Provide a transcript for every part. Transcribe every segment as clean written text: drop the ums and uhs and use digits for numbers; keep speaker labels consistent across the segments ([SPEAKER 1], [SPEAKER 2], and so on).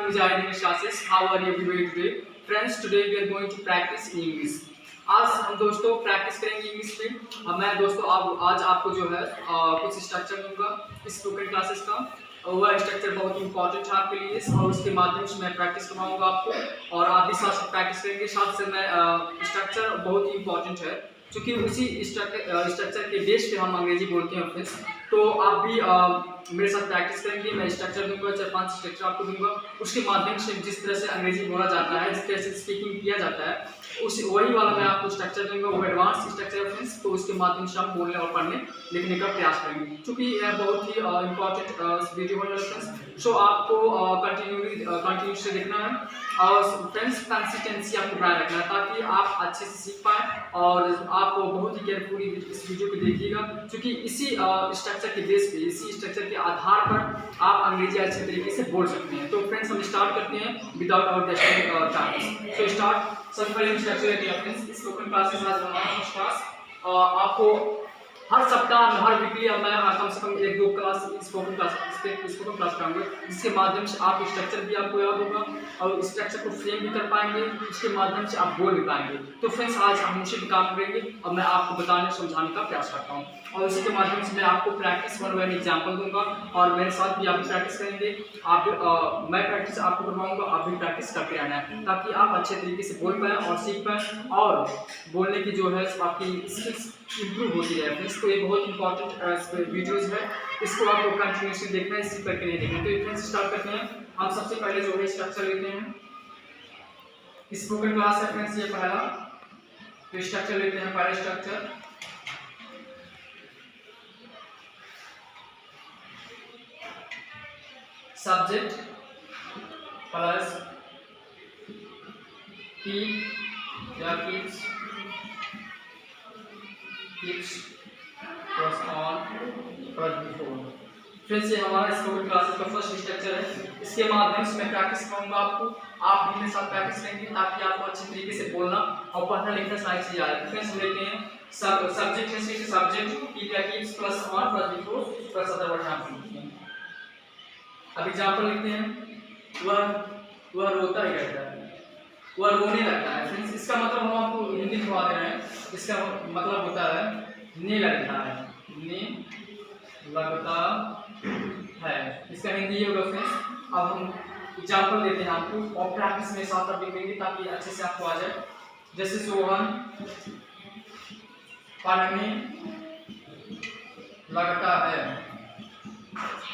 [SPEAKER 1] Mujahid English classes. How are you everybody today? Friends, today we are going to practice English. आज हम दोस्तों practice करेंगे English में। मैं दोस्तों आज आपको जो है कुछ स्ट्रक्चर दूंगा स्पोकन क्लासेस का। वह स्ट्रक्चर बहुत इंपॉर्टेंट है आपके लिए और उसके माध्यम से मैं प्रैक्टिस करवाऊंगा आपको और आप भी साथ साथ प्रैक्टिस करेंगे। साथ से मैं स्ट्रक्चर बहुत ही इंपॉर्टेंट है क्योंकि उसी स्ट्रक्चर के बेस पे हम अंग्रेजी बोलते हैं फ्रेंड्स। तो आप भी मेरे साथ प्रैक्टिस करेंगे। मैं स्ट्रक्चर दूंगा, 4-5 स्ट्रक्चर आपको दूंगा। उसके माध्यम से जिस तरह से अंग्रेजी बोला जाता है, जिस तरह से स्पीकिंग किया जाता है, उस वही वाला मैं आपको स्ट्रक्चर दूंगा। वो एडवांस स्ट्रक्चर है फ्रेंड्स। तो उसके माध्यम से हम बोलने और पढ़ने लिखने का प्रयास करेंगे क्योंकि यह बहुत ही इंपॉर्टेंट वीडियो है फ्रेंड्स। सो आपको कंटिन्यू से देखना है और फ्रेंड्स कंसिस्टेंसी आपको बनाए रखना है ताकि आप अच्छे से सीख पाए और आप बहुत ही केयरफुली इस वीडियो को देखिएगा क्योंकि इसी स्ट्रक्चर के बेस पे, इसी स्ट्रक्चर के आधार पर आप अंग्रेजी अच्छे तरीके से बोल सकते हैं। तो फ्रेंड्स हम स्टार्ट करते हैं without our wasting time. So start. सबसे पहले स्ट्रक्चर लेते हैं फ्रेंड्स स्पोकन क्लासेस। आज हमारा फर्स्ट क्लास आपको हर सप्ताह में, हर वीकली मैं कम से कम 1-2 क्लास स्पोकन क्लास कराऊंगा जिसके माध्यम से आप स्ट्रक्चर भी आपको याद होगा और स्ट्रक्चर को फ्रेम भी कर पाएंगे। उसके माध्यम से आप बोल भी पाएंगे। तो फ्रेंड्स आज हम उसी पे काम करेंगे और मैं आपको बताने समझाने का प्रयास करता हूँ और उसी के माध्यम से मैं आपको प्रैक्टिस 1 एग्जाम्पल दूंगा और मेरे साथ भी आप भी प्रैक्टिस करेंगे। मैं प्रैक्टिस आपको करवाऊंगा, आप भी प्रैक्टिस करते रहना है ताकि आप अच्छे तरीके से बोल पाएँ और सीख पाएँ और बोलने की जो है आपकी स्किल्स इम्प्रूव होती है फ्रेंड्स। तो ये बहुत इंपॉर्टेंट वीडियोज़ है, इसको आपको कंटिन्यूसली देखना है, इसी करके नहीं देखना। तो फ्रेंड्स स्टार्ट करते हैं। हम सबसे पहले जो है स्ट्रक्चर लेते हैं। स्पोकन क्लास है फ्रेंड्स ये पहला। तो स्ट्रक्चर लेते हैं। पहला स्ट्रक्चर सब्जेक्ट प्लस कीप या keeps plus on plus before. Friends ये हमारा स्पोकन क्लासेस का फर्स्ट स्ट्रक्चर है। इसके माध्यम से मैं प्रैक्टिस करूंगा आपको, आप भी मेरे साथ प्रैक्टिस करेंगे ताकि आपको अच्छे तरीके से बोलना और पढ़ना लिखना सारी चीजें आ जाए। फ्रेंड्स लेते हैं सब्जेक्ट है, सब्जेक्ट कीप या keeps plus on plus before plus other word नाम लिखते हैं। अब एग्जांपल लिखते हैं। वह रोता ही रहता है, वह रोने लगता है। फ्रेंड्स इसका मतलब हम आपको हिंदी में बता दे रहे हैं। इसका मतलब होता है ने लगता है, ने लगता है। इसका हिंदी ये होगा फ्रेंड्स। अब हम एग्जांपल देते हैं आपको और प्रैक्टिस में साथ साथ लिखेंगे ताकि अच्छे से आपको आ जाए। जैसे सोहन पढ़ने लगता है,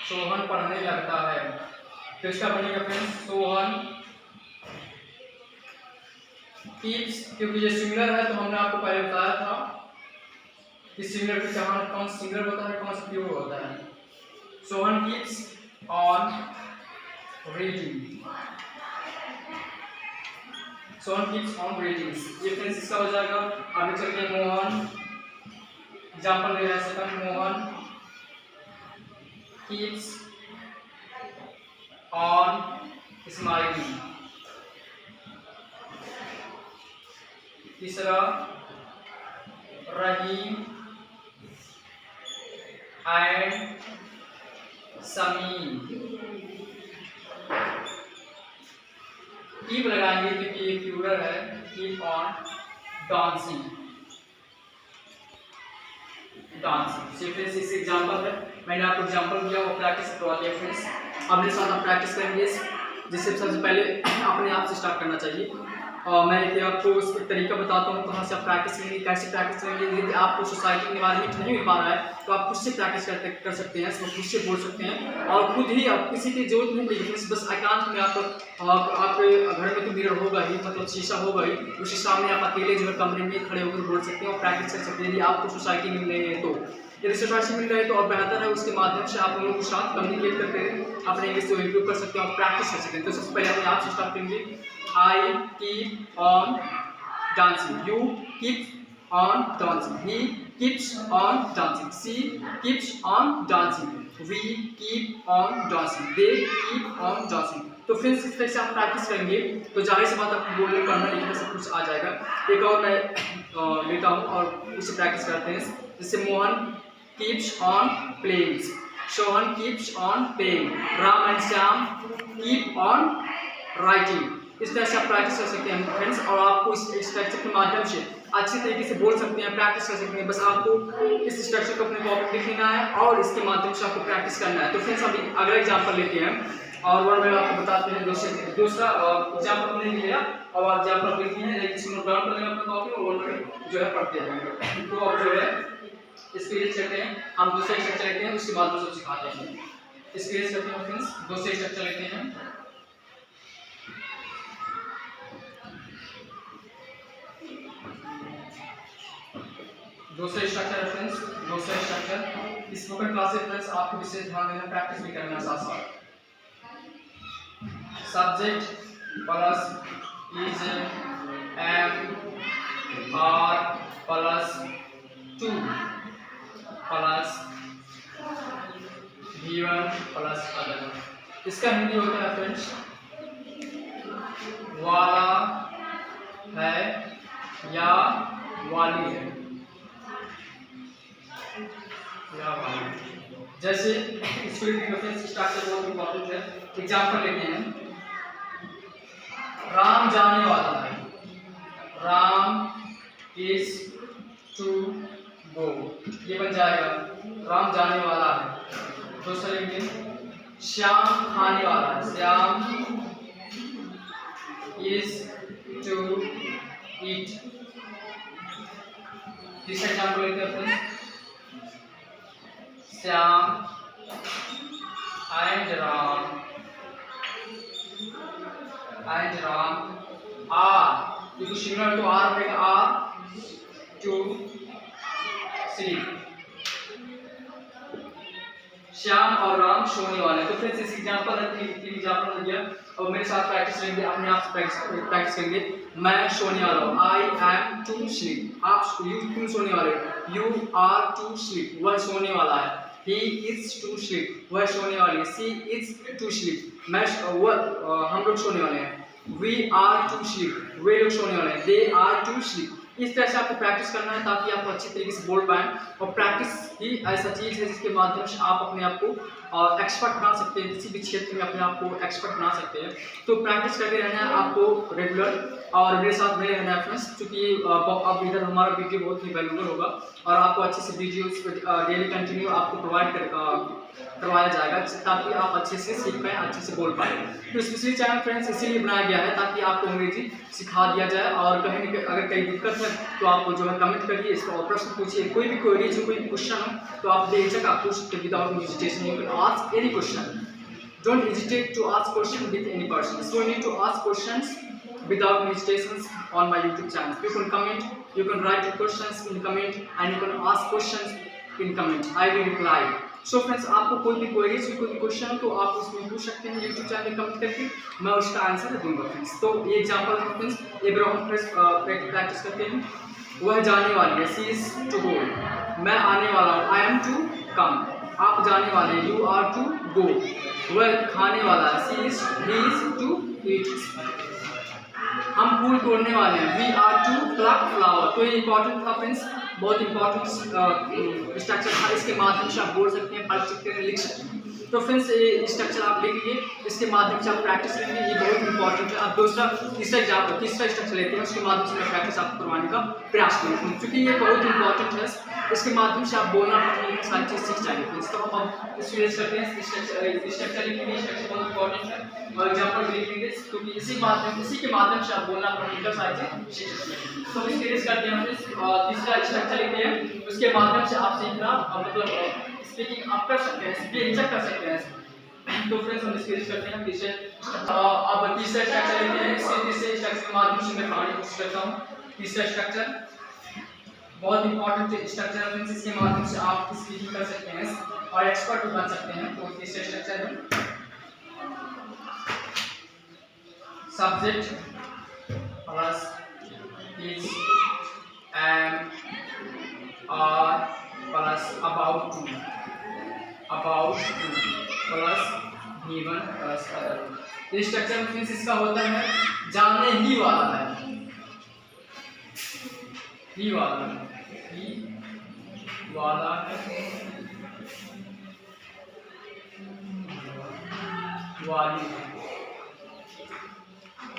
[SPEAKER 1] सोहन पढ़ने लगता है। तो इसका बनेगा फ्रेंड्स सोहन कीप्स, क्योंकि ये सिंगुलर है तो हमने आपको पहले बताया था कि सिंगुलर के जहाँ कौन सिंगुलर होता है कौन सा प्लूरल होता है। Sohan keeps on reading, Sohan keeps on reading. ये फ्रेंड्स इसका हो जाएगा। आगे चलते हैं मोहन, एग्जांपल दे रहे हैं second. Mohan keeps on smiling. तीसरा रहीम एंड समीम। कीप लगाएंगे क्योंकि ये प्लूरल है। कीप ऑन डांसिंग, फ्रेंड्स इस एग्जांपल है। मैंने आपको एग्जांपल दिया और प्रैक्टिस करवा दिया फ्रेंड्स। अब मेरे साथ आप प्रैक्टिस करेंगे जिससे सबसे पहले अपने आप से स्टार्ट करना चाहिए। मैं आपको उसका तरीका बताता हूँ कहाँ से आप प्रैक्टिस करेंगे, कैसे प्रैक्टिस करेंगे। यदि आपको सोसाइटी में इन्वायरमेंट नहीं मिल पा रहा है तो आप खुद से प्रैक्टिस कर सकते हैं, खुद से बोल सकते हैं और खुद ही आप किसी की जरूरत नहीं पड़ेगी। बस एकांत में आपके घर में तो मिरर होगा ही, मतलब शीशा होगा ही, उसी सामने आप अकेले जो है कमरे में खड़े होकर बोल सकते हैं और प्रैक्टिस कर सकते हैं। यदि आपको सोसाइटी मिल रही है तो, यदि सोसाइटी मिल रही है तो और बेहतर है। उसके माध्यम से आप लोगों के साथ कम्युनिकेट करके अपने इंग्लिश को इम्प्रूव कर सकते हैं और प्रैक्टिस कर सकते हैं। तो सबसे पहले अपने आप से स्टार्ट करेंगे। I keep on dancing. You keep on dancing. He keeps on dancing. She keeps on dancing. We keep on dancing. They keep on dancing. तो फ्रेंड्स इस तरह से आप प्रैक्टिस करेंगे तो जाहिर सी बात आपको बोलने पढ़ना लिखना सब कुछ आ जाएगा। एक और मैं लेता हूँ और उसे प्रैक्टिस करते हैं। जैसे Mohan keeps on playing. Sohan keeps on paying. Ram and Shyam keep on writing. इस तरह से आप प्रैक्टिस कर सकते हैं फ्रेंड्स, और आपको इस स्ट्रक्चर के माध्यम से अच्छी तरीके से बोल सकते हैं, प्रैक्टिस कर सकते हैं। बस आपको इस स्ट्रक्चर को अपने कॉपी पे लिख लेना है और इसके माध्यम से आपको प्रैक्टिस करना है। तो फ्रेंड्स अभी अगला एग्जाम्पल लेते हैं और वन बाय आपको बताते हैं। दूसरा एग्जाम्पल हमने लिया और एग्जाम्पल लिखते हैं, लेकिन नोट डाउन कर लेंगे अपने कॉपी और वन बाय जो है पढ़ते हैं। तो अब जो है स्क्रीन करते हैं, हम दूसरा स्ट्रक्चर लेते हैं, उसके बाद दूसरा सिखाते हैं। स्क्रीन करते हैं फ्रेंड्स, दूसरे स्ट्रक्चर लेते हैं। दूसरा स्ट्रक्चर है फ्रेंड्स, दूसरा स्ट्रक्चर स्पोकन क्लासेस फ्रेंड्स आपको विशेष ध्यान देना, प्रैक्टिस भी करना साथ साथ। Subject plus is am are plus 2 plus given plus other. इसका हिंदी होता है फ्रेंड्स वाला है या वाली है या वाली। जैसे स्ट्रक्चर बहुत इंपॉर्टेंट है। एग्जाम्पल लेते हैं, राम जाने वाला है, राम इज टू गो, ये बन जाएगा राम जाने वाला है। दूसरा लेंगे, श्याम खाने वाला है, श्याम इज टू ईट। तीसरा एग्जाम्पल लेते हैं friends, Shyam and Ram are similar to are रहेगा, आर टू स्लीप। श्याम और राम सोने वाले। तो फिर इस एग्जाम्पल है, तीन एग्जाम्पल हो गया और मेरे साथ प्रैक्टिस करेंगे, अपने आप से प्रैक्टिस करेंगे। मैं सोने वाला हूँ, आई एम टू स्लीप। आप यू क्यों सोने वाले हो, यू आर टू स्लीप, वह सोने वाला है। He is to sleep, वह सोने वाली है। She is to sleep, मैं हम लोग सोने वाले हैं। We are to sleep, वे लोग सोने वाले हैं। They are to sleep। इस तरह से आपको प्रैक्टिस करना है ताकि आप अच्छी तरीके से बोल पाएं। और प्रैक्टिस ही ऐसा चीज़ है जिसके माध्यम से आप अपने आप को एक्सपर्ट बना सकते हैं, किसी भी क्षेत्र में अपने आप को एक्सपर्ट बना सकते हैं। तो प्रैक्टिस करते रहना है आपको रेगुलर, और मेरे साथ मेरे रहना है फ्रेंड्स, क्योंकि अब इधर हमारा वीडियो बहुत ही वैल्यूबल होगा और आपको अच्छे से वीडियोस डेली कंटिन्यू आपको प्रोवाइड करवाया जाएगा ताकि आप अच्छे से सीख पाएँ, अच्छे से बोल पाएँ। तो स्पेशली चैनल फ्रेंड्स इसीलिए बनाया गया है ताकि आपको अंग्रेजी सिखा दिया जाए। और कहीं न कहीं अगर कहीं दिक्कत है तो आप जो है कमेंट करिए, इसका प्रश्न पूछिए, कोई भी क्वेरीज हो, कोई भी क्वेश्चन हो तो आप बेझिझक आप पूछ सकते हैं without hesitation. You can ask any question, don't hesitate to ask question with any person, so you need to ask questions without hesitations on my YouTube channel. You can comment, you can write your questions in comment and you can ask questions in comment. I will reply. So friends, आपको कोई भी queries कोई भी question हो तो आप उसमें पूछ सकते हैं YouTube चैनल में कमेंट करके, मैं उसका आंसर दूंगा फ्रेंड्स। तो ये एग्जांपल है फ्रेंड्स, एक बार हम प्रैक्टिस करते हैं। वह जाने वाली है, she is to go, मैं आने वाला हूँ, I am to come, आप जाने वाले हैं, you are to go, वह खाने वाला है, he is to eat, हम फूल तोड़ने वाले हैं, we are to pluck flower. तो ये इंपॉर्टेंट था फ्रेंड्स, बहुत इंपॉर्टेंट स्ट्रक्चर था, इसके माध्यम से आप बोल सकते हैं, पढ़ सकते हैं, लिख सकते हैं। तो फ्रेंड्स ये स्ट्रक्चर आप लिख लीजिए, इसके माध्यम से आप प्रैक्टिस करेंगे, ये बहुत इंपॉर्टेंट है। अब तीसरा स्ट्रक्चर लेते हैं, उसके माध्यम से मैं प्रैक्टिस आपको करवाने का प्रयास करूँगा, क्योंकि ये बहुत इंपॉर्टेंट है, इसके माध्यम से आप बोलना पढ़ना सारी चीज़ सीख जाएंगे फ्रेंड्स। तो हम अब इसको करते हैं, स्ट्रक्चर लिखेंगे, स्ट्रक्चर बहुत इंपॉर्टेंट है और एग्जाम्पल भी लिखेंगे, क्योंकि इसी के माध्यम से आप बोलना पढ़ने का सारी चीज़ सीख सकते हैं। तो इसके लिए करते हैं तीसरा स्ट्रक्चर लिखते हैं, उसके माध्यम से आप सीखना मतलब स्पीकिंग आप कर सकते हैं, स्पीकिंग कर सकते हैं। तो फ्रेंड्स हम इसके लिए करते हैं तीसरे, अब तीसरा स्ट्रक्चर लेते हैं, तीसरे स्ट्रक्चर के माध्यम से मैं कहानी पूछ सकता हूँ। तीसरा स्ट्रक्चर बहुत इंपॉर्टेंट स्ट्रक्चर है फ्रेंड्स, इसके माध्यम से आप स्पीकिंग कर सकते हैं और एक्सपर्ट बन सकते हैं। तो तीसरा स्ट्रक्चर है subject plus is am are plus about to plus given plus other. ये स्ट्रक्चर मींस इसका होता है जाने ही वाला है, ही वाला है, वाली,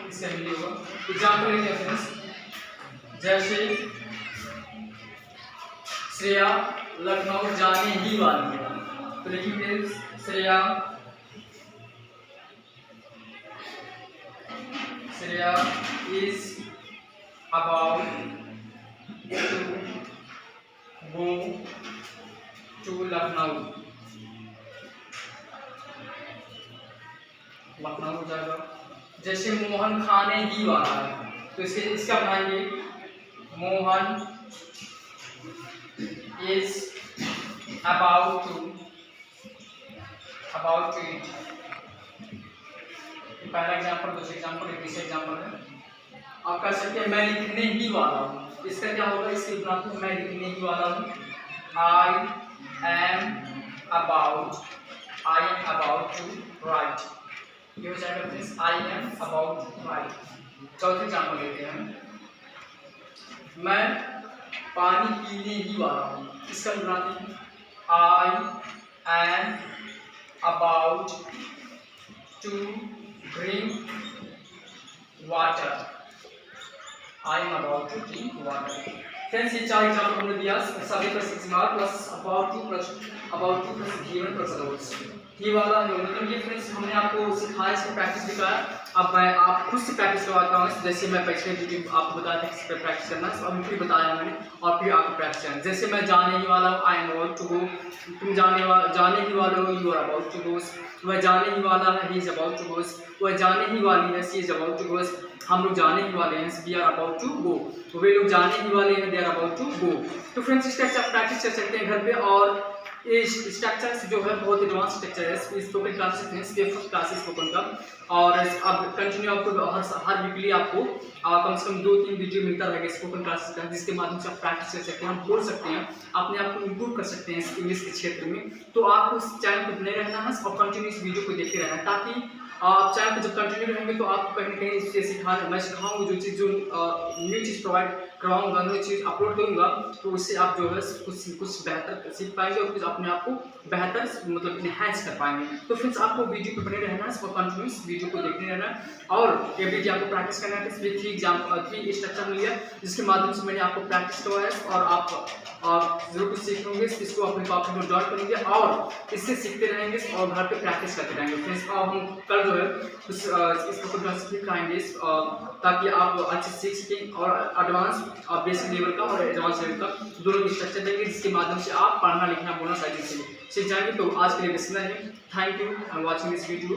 [SPEAKER 1] इसका हिंदी होगा। एग्जाम्पल लेंगे फ्रेंड्स, जैसे श्रेया लखनऊ जाने ही वाली है, तो लिखेंगे Shreya is about to go to Lucknow, Lucknow हो जाएगा। जैसे मोहन खाने ही वाला है, तो इसका बनाएंगे Mohan is about to eat। पहला एग्जाम्पल, दूसरा एग्जाम्पल, तीसरा एग्जाम्पल है। आप कर सकते हैं मैं लिखने ही वाला हूँ, इसका क्या होगा, इसके बनाते हैं मैं लिखने ही वाला हूँ। I am about to write, ये हो जाएगा friends I am about to write। चौथे एग्जाम्पल लेते हैं, मैं पानी पीने ही वाला हूँ, इसका बनाते हैं I am about to drink water, I am about to drink water। Friends ये चार एग्जाम्पल हमने दिया, सभी प्लस एक्समार plus about to plus given plus others, ये वाला मतलब ये फ्रेंड्स हमने आपको सिखाया, इसको प्रैक्टिस दिखाया। अब मैं आप खुद से प्रैक्टिस करवाता हूँ, जैसे मैं पिछले वीडियो आपको बताया था किस पे प्रैक्टिस करना है, अब फिर बताया मैंने और फिर आपको प्रैक्टिस करना। जैसे मैं जाने ही वाला हूँ, I am about to go, तुम जाने ही वाले हो, you are about to go, वह जाने ही वाला है, he is about to go, वह जाने ही वाली है, she is about to go, हम लोग जाने ही वाले हैं, we are about to go, तो वे लोग जाने ही वाले हैं, they are about to go. तो फ्रेंड्स इस तरह से आप प्रैक्टिस कर सकते हैं घर पे, और ये स्ट्रक्चर जो है बहुत एडवांस स्ट्रक्चर है, स्पोकन क्लासेस हैं, फर्स्ट क्लासेस स्पोकन का, और अब कंटिन्यू आपको हर वीकली आपको कम से कम 2-3 वीडियो मिलता रहेगा स्पोकन क्लासेस का, जिसके माध्यम से आप प्रैक्टिस कर सकते हैं, हम बोल सकते हैं, अपने आप को इम्प्रूव कर सकते हैं इंग्लिश के क्षेत्र में। तो आपको इस चैनल पर बने रहना है और कंटिन्यू इस वीडियो को देखते रहना है, ताकि आप चैनल पर जब कंटिन्यू रहेंगे तो आपको कहीं ना कहीं इससे मैं सिखाऊंगा जो चीज़, जो न्यू चीज़ प्रोवाइड करवाऊंगा, न्यू चीज़ अपलोड करूंगा, तो उससे आप जो है कुछ बेहतर सीख पाएंगे और कुछ अपने आप को बेहतर मतलब इनहैंस कर पाएंगे। तो फ्रेंड्स आपको वीडियो पर बने रहना है और कंटिन्यूस वीडियो को देखते रहना है, और ये वीडियो आपको प्रैक्टिस करना है। इसमें 3 स्ट्रक्चर लिया, जिसके माध्यम से मैंने आपको प्रैक्टिस करवाया, और आप जरूर कुछ सीख लेंगे, इसको अपने कॉपी में जॉइन करेंगे और इससे सीखते रहेंगे और घर पे प्रैक्टिस करते रहेंगे। फ्रेंड्स हम कल जो है इसको सिखाएंगे ताकि आप अच्छे सीख सकें, और एडवांस बेसिक लेवल का और एडवांस लेवल का दोनों स्ट्रक्चर देंगे, जिसके माध्यम से आप पढ़ना लिखना बोलना सारी चीज़ें सीख जाएंगे। तो आज के लिए बस इतना ही। Thank you for watching this video.